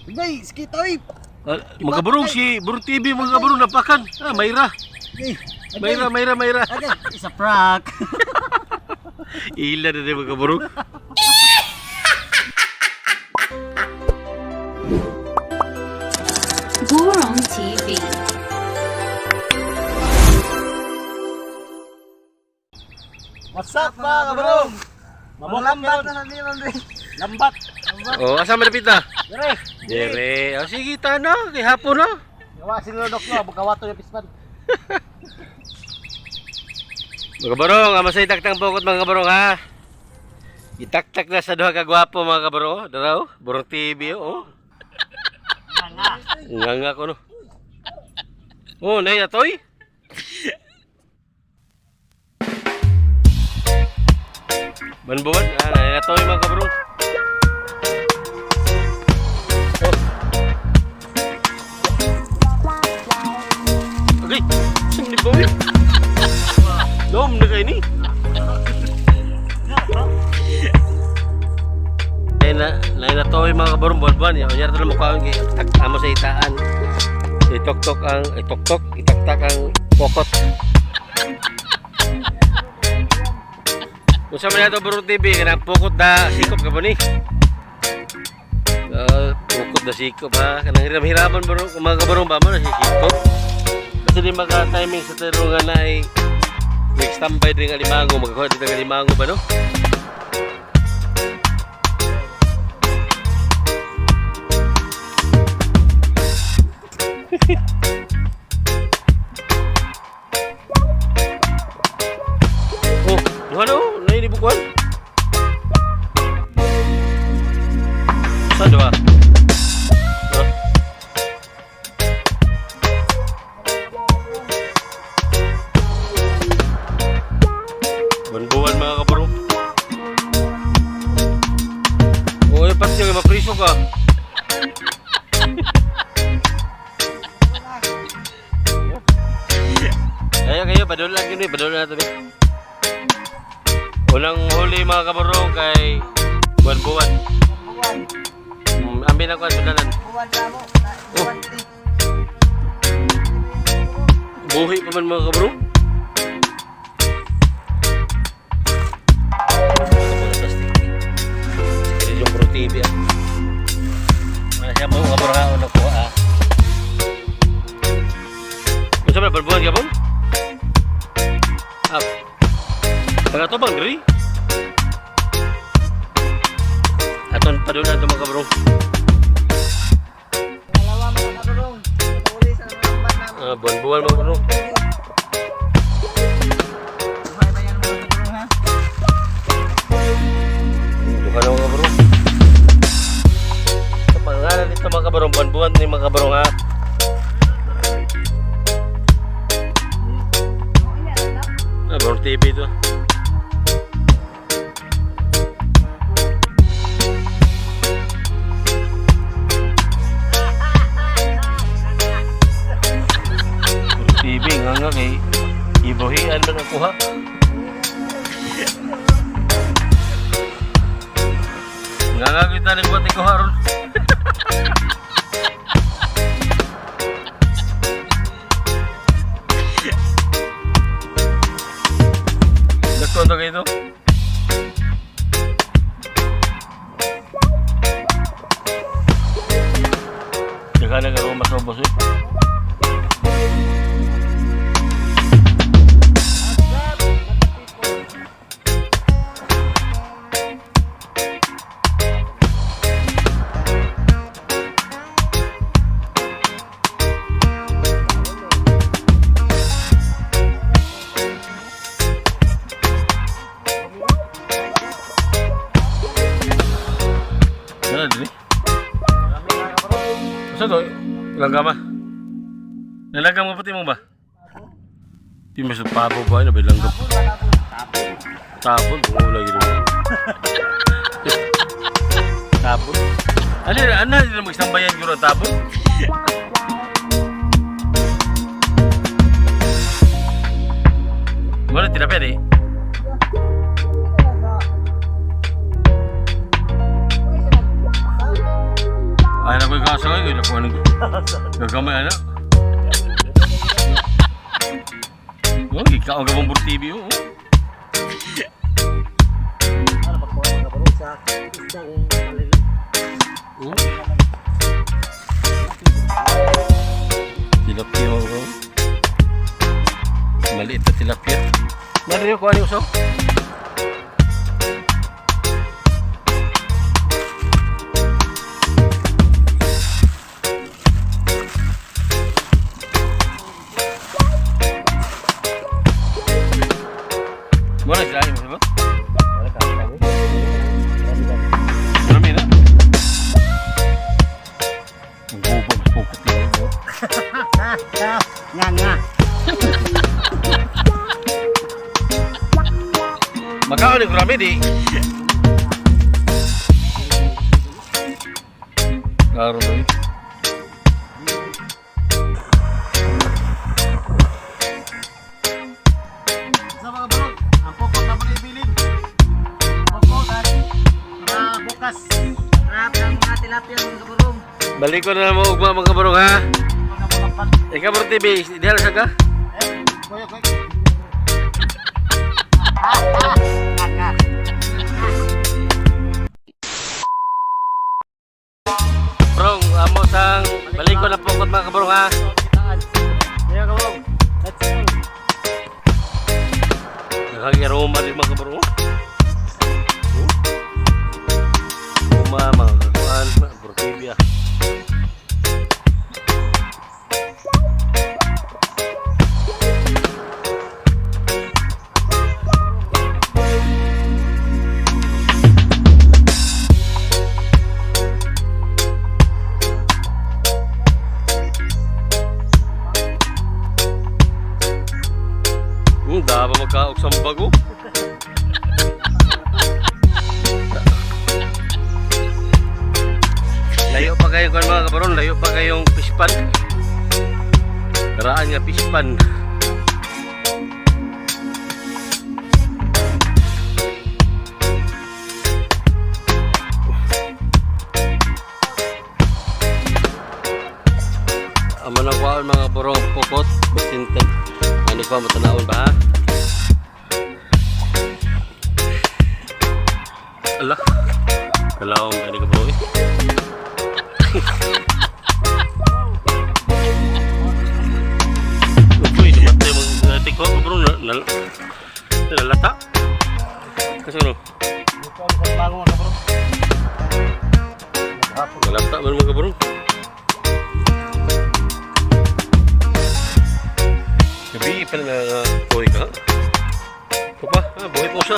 Gay, skit oy. Mga kabarong si Burong TV mga kabarong napakan. Mayra. Gay. Mayra. Okay, it's a prank. Ila na din mga kabarong. Burong TV. What's up mga kabarong? Lambat na sa nilang rin. Lambat. Oh, asa malapit na? Dire. Dire. Oh, sige tana, kay hapon na. Gawa sinulok no, bukawato yung pispan. Mga kabarong, masay taktang pokot mga kabarong ha. Itaktak na sa duha ka gwapo mga kabarong. Daraw, Burong TV oh. Nga ko no. Oh, nay atoy. Banbuan, nay atoy mga kabarong. Oh. Okay, sini boy. Dom na kayo ni. Lain na to yung mga kabarong buwan-buwan. Yan ito lang mukha yung amo sa itaan. Itaktak ang pokot. Kung saan man ito Burong TV, kanang pokot na sikop ka ba ni? Pokot na sikop ha. Kanang hiram-hiraman mga kabarong ba man na sikop. Kasi di maka-timing sa tarungan na ay nag-standby din ang limango. Magkakuha din ang limango ba no? Oh, ano? Nainibukuan? Saan ba? Buwan-buwan mga kabarong. Oh, yung pati yung mapriso ka. Kayo, padula lang yun eh, padula na ito eh. Unang huli mga kabarong kay buwan-buwan. Amin ako at padalan. Buhi pa man mga kabarong. Sige yung Burong TV ah. Masya mo kabarong ha, unang kuha ah. Kung saan ba, buwan-buwan ka po? Pagkato bang diri? Aton padula ito mga kabarong. Dalawa mga kabarong. Uli sa lambat namin. Buwan-buwan mga kabarong. Buhay ba yan mga kabarong ha? Bukan na mga kabarong. Sa pangalan nito mga kabarong, buwan-buwan ni mga kabarong ha. Burong TV ito. TV nga kay ibuhian man ang kuha. Nga kita ni kuha kuha ron. Nagkonto kayo ito? Saka nag-aroma masobos eh. Saan to? Langgam ah? Nalanggam mo pati mo ba? Di masuk pabo ba? Ano ba langgam? Tapon? Bumula gitu. Tapon? Ano hindi na magsambayan yun ang tapon? Wala, tidak pwede. Ay na ko ikasa kayo, kaya ko anong gagamay anak. Oh, ikaw ang gabang TV oh. Ano ba ko mga kabarong sa isang maliliit? Oh. Tilapia oh, bro. Maliit na tilapia. Nariyo ko ano usok? Mana sila ni mo? Marami na. Ang gubag sa pukot niya bro. Nga. Magkano ni kurami di? Karo na eh. Sa mga barong, ang pokot na mga ibilin. Pokotan para bukas. Harap ng mga tilapia mga kabarong. Balik ko na mo ugma mga kabarong ha. Mga bulapan. Ikaw bro TV, dihala sa ka? Kuya. Nga. Bro, amo sang balik ko na pokot mga kabarong ha. Kaya kabarong, let's go. Nakagiroma din mga kabarong. Uma mga kakuan, bro TV ah. Daba magkaok sa bago. Layo pa kayo kan mga kabaron, layo pa kayong pispan. Karaan nga pispan. Aman ang kuhaan mga borong pukot, kusinten. Ano ko matanawon ba ha? Ala, kalawang gani ka bro eh. Uy, namatay mga tiko ka bro, nalalata. Kasi ano? Ito ang bago mga kabarong. Nalalata ba mga bro? Gabi pa na buhay ka. Ito pa, buhay po siya.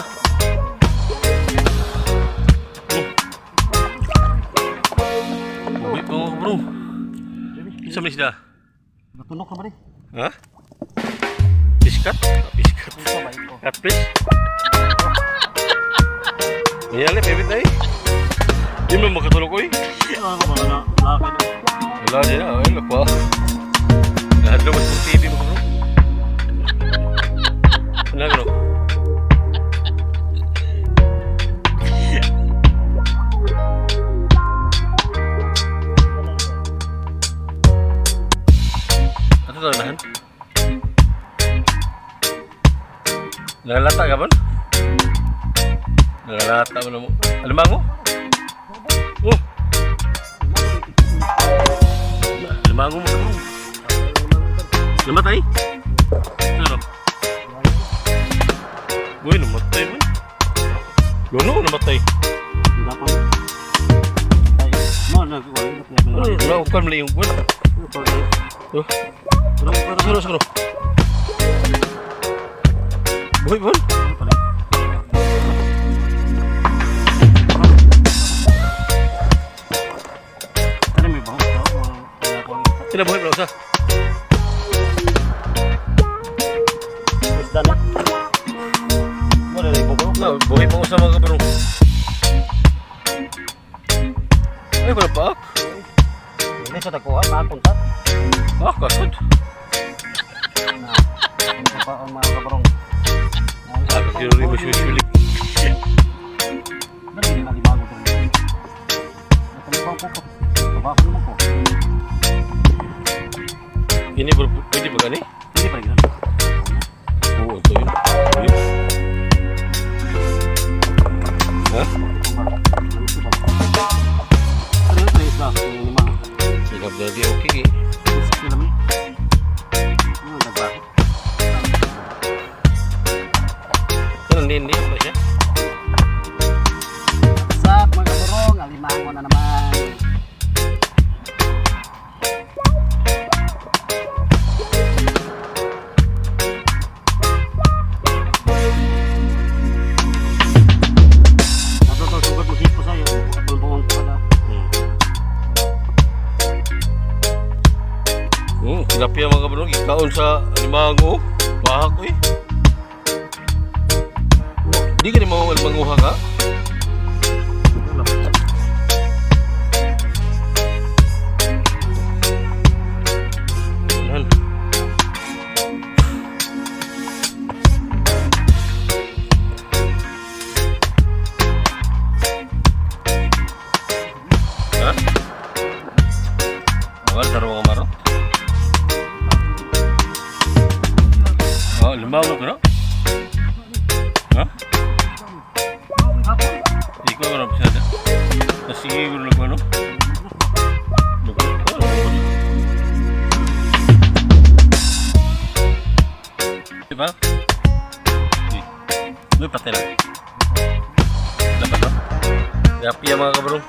Buhay pa mga bro. Isa mo isda? Natulog ka ba rin? Ha? Piskat? Piskat. Ito ba ito? Catfish? Nangyali, pebit na eh. Hindi mo makatulog ko eh. Ano ka ba na? Laki na. Wala din na, ay lakwa. Lahat naman sa TV mo bro. Ano gano? Ano ito nahan? Nagalata ka ba? Nagalata mo na mo. Alimango? Oh! Alimango mo ka bro. Namatay? Ano? Uy, namatay ba? Lono, namatay. Hindi pa. Ay, Naukan mali yung buwan. Oh. Siguro. Buhay buwan? Ano may baho? Sila buhay pala sa? Isda na. Wala rin po bro. Buhay pa ko sa mga kabarong. Ay, wala pa. Hindi siya nakuha, makapunta. Kasod. Ito pa ang mga kabarong. Kagkiruri mo siya. Lagi na limago ko rin. Ito pa ang pukot. Trabaho naman po. Ini pwede ba gani? Hindi pa rin. Oo, ito yun. Yun. Ha? Ano yung trace na? Yung lima. Silap na di okay eh. Isip nila mo. Ano nagbago? Hindi pa siya. Sa mga kaburong, alimango na naman. Sugat mo hipo sa'yo. Bulbungan ko na. Tilapia mga kabarong. Ikaon sa alimango. Bahag ko eh. Di ka ni mga alimanguha ka? Yan. Ha? Awal, taruh mga marot. Oh, limango ka na? Ha? Ikaw ka na bisa na? Sige ko na ano? Diba? May patay lang. Dapat ba? Gapi yan mga kabarong.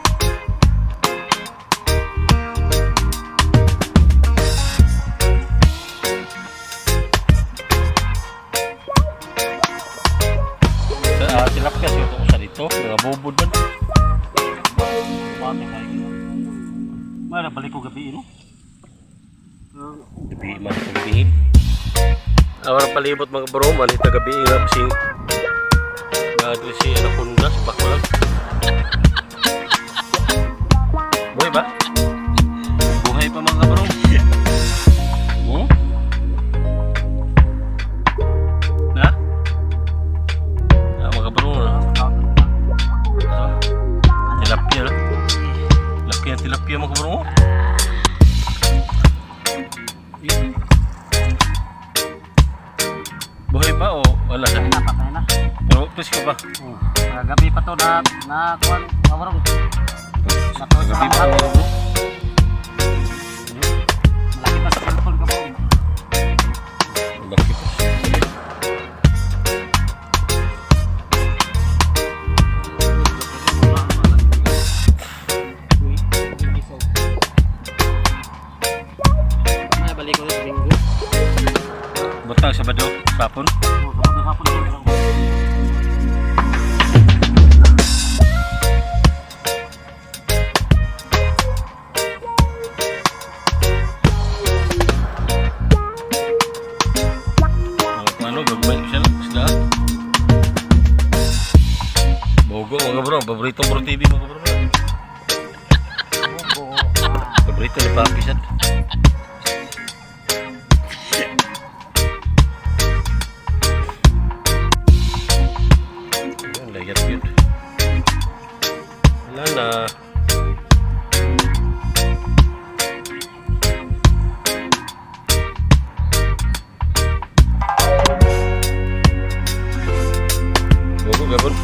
Tilapia siya ito sa dito. Mga bubod man. Mati kayo. Mana balik ko gabi no? Gabi man sa gabi. Awar palibot mga kabarong. Manita gabi nga si Gadri si Anaconda sa Bakulag. Buhay ba? Buhay pa mga kabarong. Na? Mga kabarong na. Tilapia lang. Tilapia mga kabarong. Buhay pa o wala siya? Patay na. Pero please ka ba? Gabi pa to na kuwan kaburong. Gabi pa mga kabarong. Malaki pa sa cellphone kaburong. Laki pa siya. Balik ko sa Minggo. Butang Sabado, sapon. Sabado hapon ko. Ano, gagawin ko siya lang. Isda. Bogo, mga bro. Paboritong Bro TV, mga bro. Paborito ni Papi siya. Ayan, layat yun. Wala na. Bogo, gabon.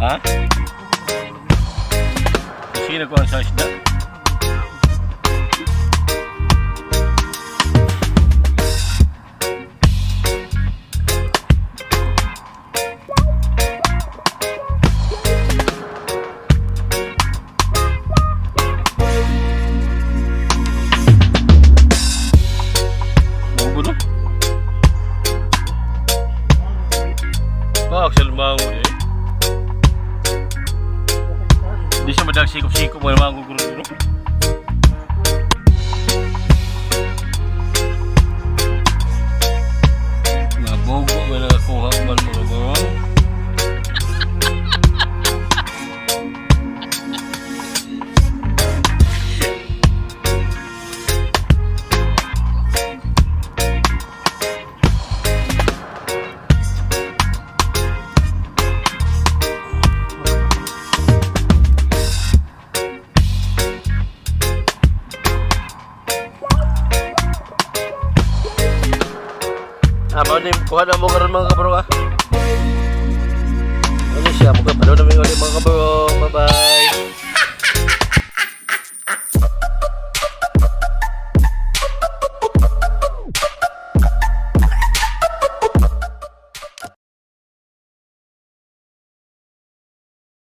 Ha? Sino ko ang sa isda? Bogo no? Pak, selmango eh. Di siya madagsikop-sikop mo naman ang guguro. Mga bogo may nakakuha man mga bawang. Amo ni kuha na mo karon mga kabro ah. Ano siya, magkapanood namin ulit mga kabro.